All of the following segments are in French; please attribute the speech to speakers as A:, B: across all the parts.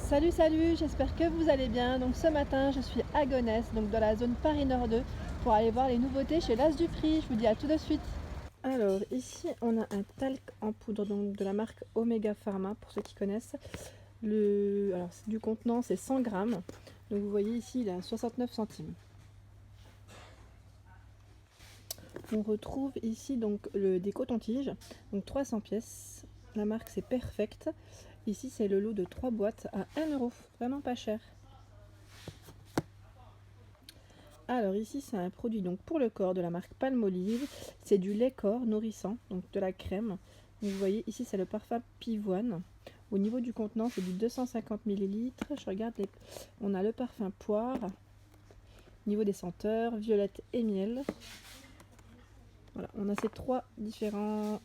A: Salut, salut, j'espère que vous allez bien. Donc ce matin, je suis à Gonesse, donc dans la zone Paris Nord 2, pour aller voir les nouveautés chez l'As du Prix. Je vous dis à tout de suite. Alors ici, on a un talc en poudre donc de la marque Omega Pharma, pour ceux qui connaissent. Alors du contenant, c'est 100 grammes. Donc vous voyez ici, il est à 69 centimes. On retrouve ici donc des cotons-tiges, donc 300 pièces. La marque c'est Perfect. Ici c'est le lot de 3 boîtes à 1 euro, vraiment pas cher. Alors ici c'est un produit donc pour le corps de la marque Palmolive. C'est du lait corps nourrissant, donc de la crème. Donc vous voyez ici c'est le parfum pivoine. Au niveau du contenant c'est du 250 ml. Je regarde on a le parfum poire. Au niveau des senteurs, violette et miel. Voilà, on a ces 3 différents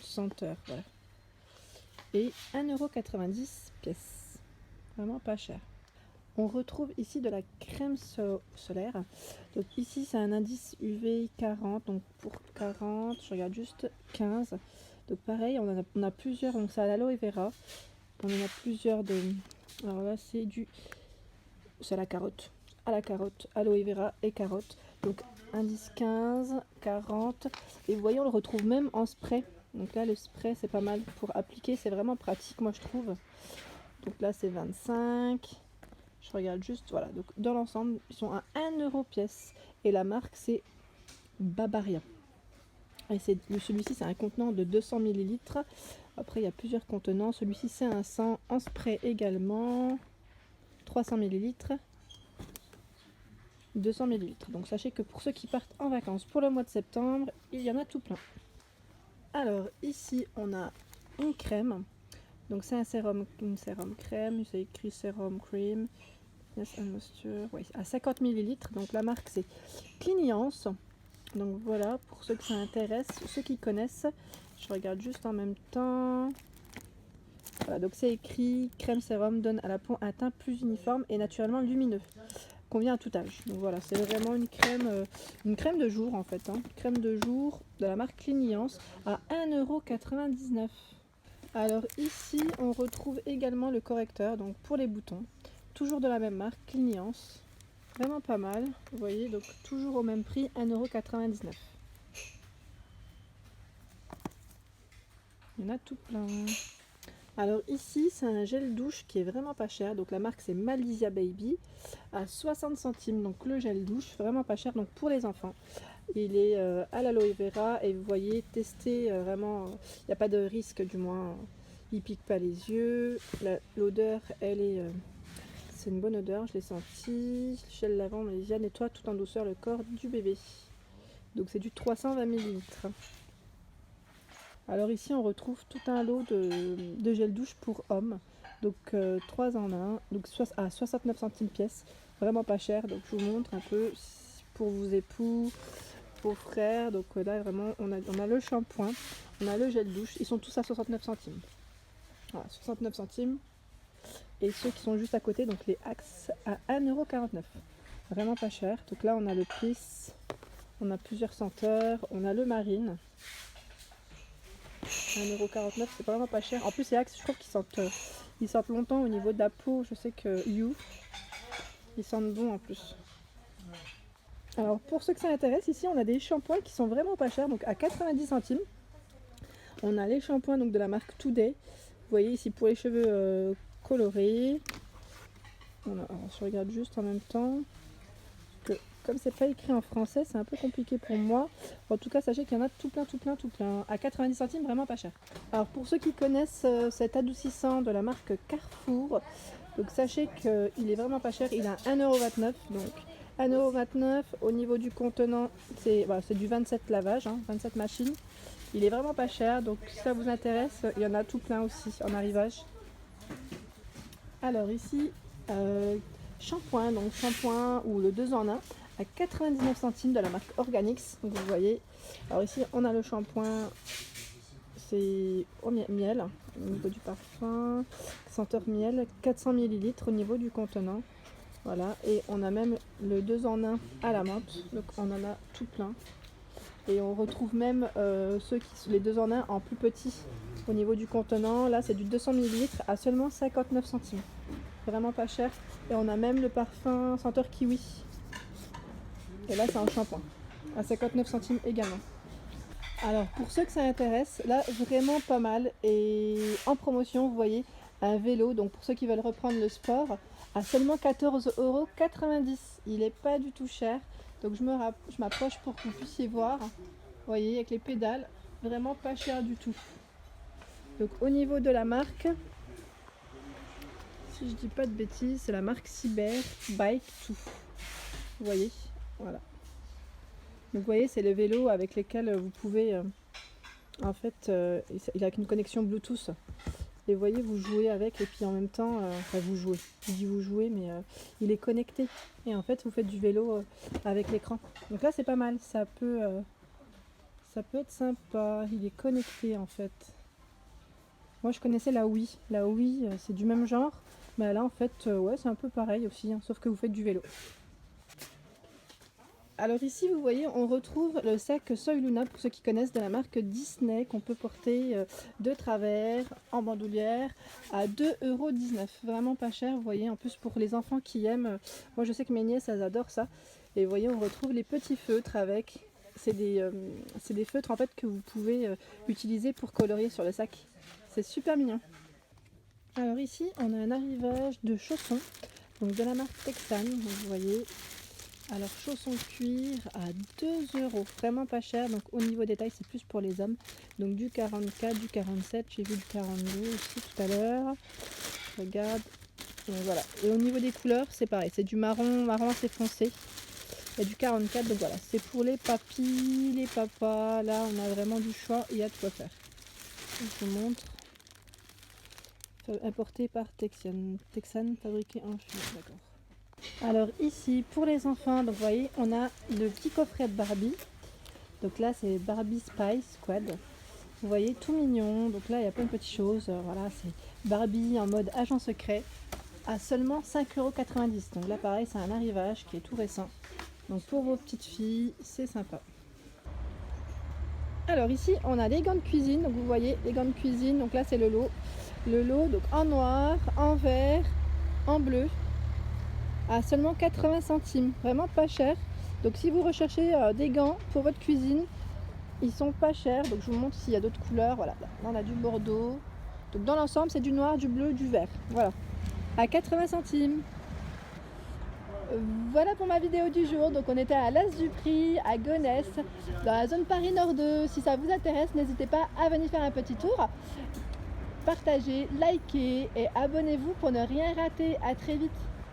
A: senteurs. Voilà. Et 1,90 € pièce. Vraiment pas cher. On retrouve ici de la crème solaire. Donc ici c'est un indice UV 40. Donc pour 40, je regarde juste 15. Donc pareil, on a plusieurs. Donc c'est à l'aloe vera. On en a plusieurs de. Alors là c'est à la carotte. À la carotte, aloe vera et carotte. Donc indice 15, 40. Et vous voyez, on le retrouve même en spray. Donc là le spray c'est pas mal pour appliquer. C'est vraiment pratique moi je trouve. Donc là c'est 25. Je regarde juste, voilà, donc dans l'ensemble, ils sont à 1 € pièce. Et la marque, c'est Babaria. Et celui-ci, c'est un contenant de 200 ml. Après, il y a plusieurs contenants. Celui-ci, c'est un 100 en spray également. 300 ml. 200 ml. Donc, sachez que pour ceux qui partent en vacances pour le mois de septembre, il y en a tout plein. Alors, ici, on a une crème. Donc, c'est une sérum crème. C'est écrit sérum cream. Oui, à 50 ml. Donc la marque c'est Cliniance. Donc voilà, pour ceux que ça intéresse, ceux qui connaissent, je regarde juste en même temps. Voilà, donc c'est écrit crème sérum donne à la peau un teint plus uniforme et naturellement lumineux. Convient à tout âge. Donc voilà, c'est vraiment une crème de jour en fait. Une crème de jour de la marque Cliniance à 1,99 €. Alors ici, on retrouve également le correcteur donc pour les boutons. Toujours de la même marque, Cliniance. Vraiment pas mal. Vous voyez, donc toujours au même prix, 1,99 €. Il y en a tout plein. Alors ici, c'est un gel douche qui est vraiment pas cher. Donc la marque, c'est Malizia Baby à 60 centimes. Donc le gel douche, vraiment pas cher. Donc pour les enfants, il est à l'aloe vera. Et vous voyez, testé vraiment, il n'y a pas de risque du moins. Il pique pas les yeux. L'odeur, elle est... c'est une bonne odeur, je l'ai senti. Gel lavant Malizia nettoie tout en douceur le corps du bébé. Donc c'est du 320 ml. Alors ici on retrouve tout un lot de gel douche pour hommes. Donc 3 en 1, donc à 69 centimes pièce. Vraiment pas cher. Donc je vous montre un peu pour vos époux, vos frères. Donc là vraiment on a le shampoing, on a le gel douche. Ils sont tous à 69 centimes. Voilà, 69 centimes. Et ceux qui sont juste à côté, donc les Axe à 1,49 €. Vraiment pas cher. Donc là on a le Peace, on a plusieurs senteurs, on a le Marine. 1,49 €, c'est vraiment pas cher. En plus les Axe, je trouve qu'ils sentent longtemps au niveau de la peau. Je sais que ils sentent bon en plus. Alors pour ceux que ça intéresse, ici on a des shampoings qui sont vraiment pas chers, donc à 90 centimes. On a les shampoings donc de la marque Today. Vous voyez ici pour les cheveux colorés. Alors, je regarde juste en même temps. Que, comme c'est pas écrit en français, c'est un peu compliqué pour moi. En tout cas, sachez qu'il y en a tout plein, tout plein, tout plein. À 90 centimes, vraiment pas cher. Alors pour ceux qui connaissent cet adoucissant de la marque Carrefour, donc sachez qu'il est vraiment pas cher. Il est à 1,29 €. Donc 1,29 € au niveau du contenant, c'est du 27 lavages, 27 machines. Il est vraiment pas cher, donc si ça vous intéresse, il y en a tout plein aussi en arrivage. Alors ici, shampoing ou le 2 en 1 à 99 centimes de la marque Organix. Donc vous voyez, alors ici on a le shampoing, c'est au miel, au niveau du parfum, senteur miel, 400 ml au niveau du contenant. Voilà, et on a même le 2 en 1 à la menthe, donc on en a tout plein. Et on retrouve même les 2 en 1 en plus petit au niveau du contenant. Là c'est du 200 ml à seulement 59 centimes. vraiment pas cher. Et on a même le parfum senteur kiwi. Et là c'est un shampoing à 59 centimes également. Alors pour ceux que ça intéresse, là vraiment pas mal. Et en promotion, vous voyez, un vélo, donc pour ceux qui veulent reprendre le sport, à seulement 14,90 €. Il est pas du tout cher. Donc je m'approche pour que vous puissiez voir. Vous voyez, avec les pédales, vraiment pas cher du tout. Donc au niveau de la marque, si je dis pas de bêtises, c'est la marque Cyber Bike 2. Vous voyez, voilà. Donc vous voyez, c'est le vélo avec lesquels vous pouvez, en fait, il a une connexion Bluetooth. Et vous voyez, vous jouez avec et puis en même temps, enfin vous jouez, je dis vous jouez, mais il est connecté. Et en fait, vous faites du vélo avec l'écran. Donc là, c'est pas mal, ça peut être sympa. Il est connecté en fait. Moi, je connaissais la Wii. La Wii, c'est du même genre. Mais là, en fait, ouais, c'est un peu pareil aussi, hein, sauf que vous faites du vélo. Alors ici, vous voyez, on retrouve le sac Soiluna, pour ceux qui connaissent, de la marque Disney, qu'on peut porter de travers, en bandoulière, à 2,19 €. Vraiment pas cher, vous voyez, en plus pour les enfants qui aiment. Moi, je sais que mes nièces, elles adorent ça. Et vous voyez, on retrouve les petits feutres avec. C'est des feutres, en fait, que vous pouvez utiliser pour colorier sur le sac. C'est super mignon. Alors ici, on a un arrivage de chaussons, donc de la marque Texan, donc vous voyez. Alors chaussons cuir à 2 €, vraiment pas cher. Donc au niveau détail, c'est plus pour les hommes. Donc du 44, du 47, j'ai vu du 42 aussi tout à l'heure. Regarde, donc voilà. Et au niveau des couleurs, c'est pareil, c'est du marron assez foncé. Il y a du 44, donc voilà, c'est pour les papis, les papas. Là, on a vraiment du choix, il y a de quoi faire. Je vous montre. Importé par Texan, fabriqué en Chine, d'accord. Alors ici pour les enfants, donc vous voyez, on a le petit coffret de Barbie. Donc là c'est Barbie Spice Squad. Vous voyez, tout mignon. Donc là il y a plein de petites choses. Voilà, c'est Barbie en mode agent secret à seulement 5,90 €. Donc là pareil, c'est un arrivage qui est tout récent. Donc pour vos petites filles, c'est sympa. Alors ici on a les gants de cuisine. Donc vous voyez les gants de cuisine. Donc là c'est le lot. Le lot donc en noir, en vert, en bleu, à seulement 80 centimes, vraiment pas cher. Donc si vous recherchez des gants pour votre cuisine, ils sont pas chers. Donc je vous montre s'il y a d'autres couleurs. Voilà, là on a du bordeaux. Donc dans l'ensemble c'est du noir, du bleu, du vert. Voilà, à 80 centimes. Voilà pour ma vidéo du jour. Donc on était à l'As du Prix, à Gonesse, dans la zone Paris Nord 2. Si ça vous intéresse, n'hésitez pas à venir faire un petit tour. Partagez, likez et abonnez-vous pour ne rien rater. À très vite.